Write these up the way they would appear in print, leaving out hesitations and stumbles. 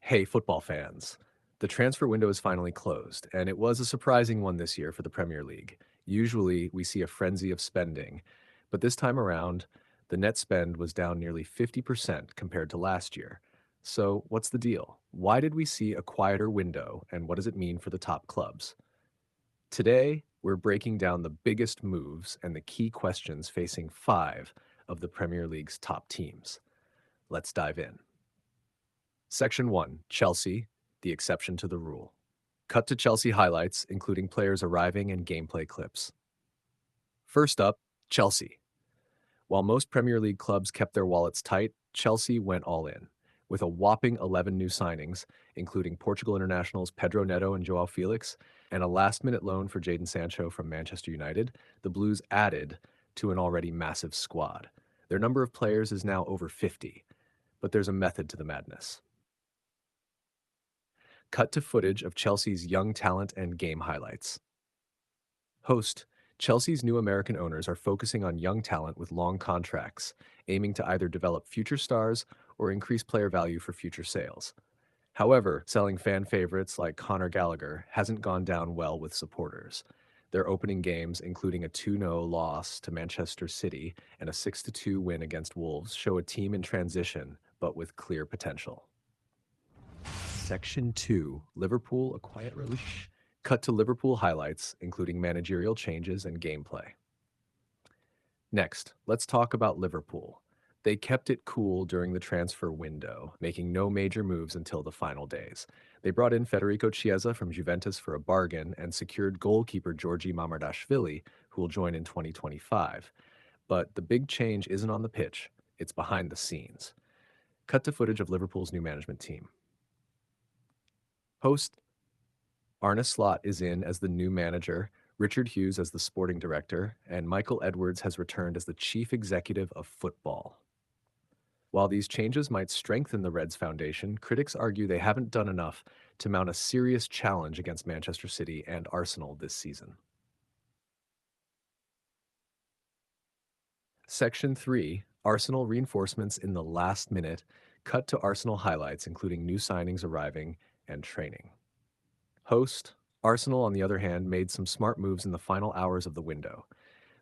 Hey, football fans. The transfer window is finally closed, and it was a surprising one this year for the Premier League. Usually, we see a frenzy of spending, but this time around, the net spend was down nearly 50% compared to last year. So, what's the deal? Why did we see a quieter window, and what does it mean for the top clubs? Today, we're breaking down the biggest moves and the key questions facing five of the Premier League's top teams. Let's dive in. Section 1, Chelsea, the exception to the rule. Cut to Chelsea highlights, including players arriving and gameplay clips. First up, Chelsea. While most Premier League clubs kept their wallets tight, Chelsea went all in. With a whopping 11 new signings, including Portugal internationals Pedro Neto and Joao Felix, and a last minute loan for Jadon Sancho from Manchester United, the Blues added to an already massive squad. Their number of players is now over 50, but there's a method to the madness. Cut to footage of Chelsea's young talent and game highlights. Host, Chelsea's new American owners are focusing on young talent with long contracts, aiming to either develop future stars or increase player value for future sales. However, selling fan favorites like Conor Gallagher hasn't gone down well with supporters. Their opening games, including a 2-0 loss to Manchester City and a 6-2 win against Wolves, show a team in transition but with clear potential. Section 2, Liverpool, a quiet relief. Cut to Liverpool highlights, including managerial changes and gameplay. Next, let's talk about Liverpool. They kept it cool during the transfer window, making no major moves until the final days. They brought in Federico Chiesa from Juventus for a bargain and secured goalkeeper Georgi Mamardashvili, who will join in 2025. But the big change isn't on the pitch, it's behind the scenes. Cut to footage of Liverpool's new management team. Host Arne Slot is in as the new manager, Richard Hughes as the sporting director, and Michael Edwards has returned as the chief executive of football. While these changes might strengthen the Reds Foundation, critics argue they haven't done enough to mount a serious challenge against Manchester City and Arsenal this season. Section 3, Arsenal reinforcements in the last minute, cut to Arsenal highlights, including new signings arriving and training. Host, Arsenal, on the other hand, made some smart moves in the final hours of the window.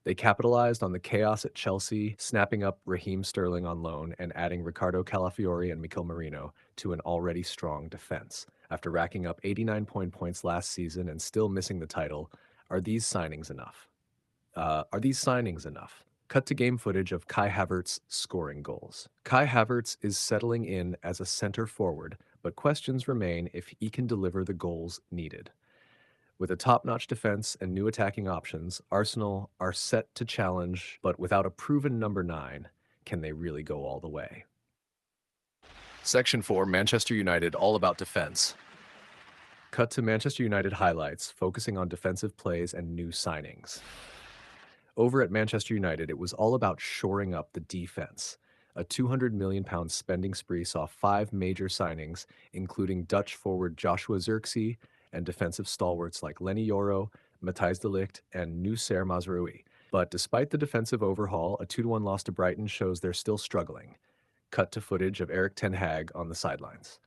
They capitalized on the chaos at Chelsea, snapping up Raheem Sterling on loan and adding Ricardo Calafiori and Mikel Merino to an already strong defense. After racking up 89 points last season and still missing the title, are these signings enough? Cut to game footage of Kai Havertz scoring goals. Kai Havertz is settling in as a center forward, but questions remain if he can deliver the goals needed. With a top-notch defense and new attacking options, Arsenal are set to challenge, but without a proven number 9, can they really go all the way? Section 4, Manchester United, all about defense. Cut to Manchester United highlights, focusing on defensive plays and new signings. Over at Manchester United, it was all about shoring up the defense. A £200 million spending spree saw 5 major signings, including Dutch forward Joshua Zirkzee and defensive stalwarts like Lenny Yoro, Matthijs de Ligt, and Noussair Mazraoui. But despite the defensive overhaul, a 2-1 loss to Brighton shows they're still struggling. Cut to footage of Erik ten Hag on the sidelines.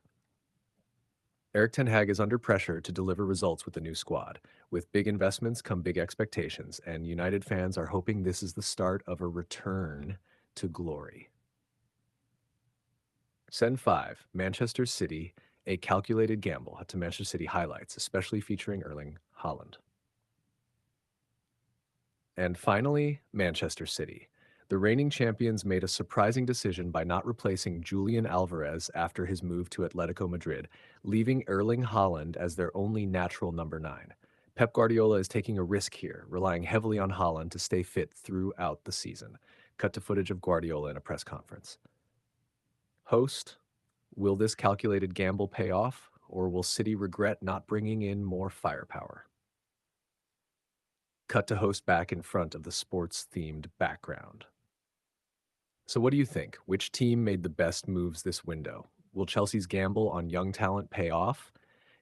Erik ten Hag is under pressure to deliver results with the new squad. With big investments come big expectations, and United fans are hoping this is the start of a return to glory. Sen 5, Manchester City, a calculated gamble to Manchester City highlights, especially featuring Erling Haaland. And finally, Manchester City. The reigning champions made a surprising decision by not replacing Julian Alvarez after his move to Atletico Madrid, leaving Erling Haaland as their only natural number 9. Pep Guardiola is taking a risk here, relying heavily on Haaland to stay fit throughout the season. Cut to footage of Guardiola in a press conference. Host, will this calculated gamble pay off, or will City regret not bringing in more firepower? Cut to host back in front of the sports-themed background. So what do you think? Which team made the best moves this window? Will Chelsea's gamble on young talent pay off?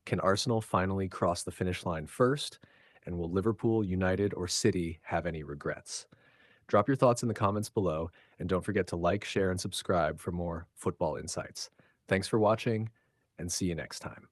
Can Arsenal finally cross the finish line first? And will Liverpool, United, or City have any regrets? Drop your thoughts in the comments below, and don't forget to like, share, and subscribe for more football insights. Thanks for watching, and see you next time.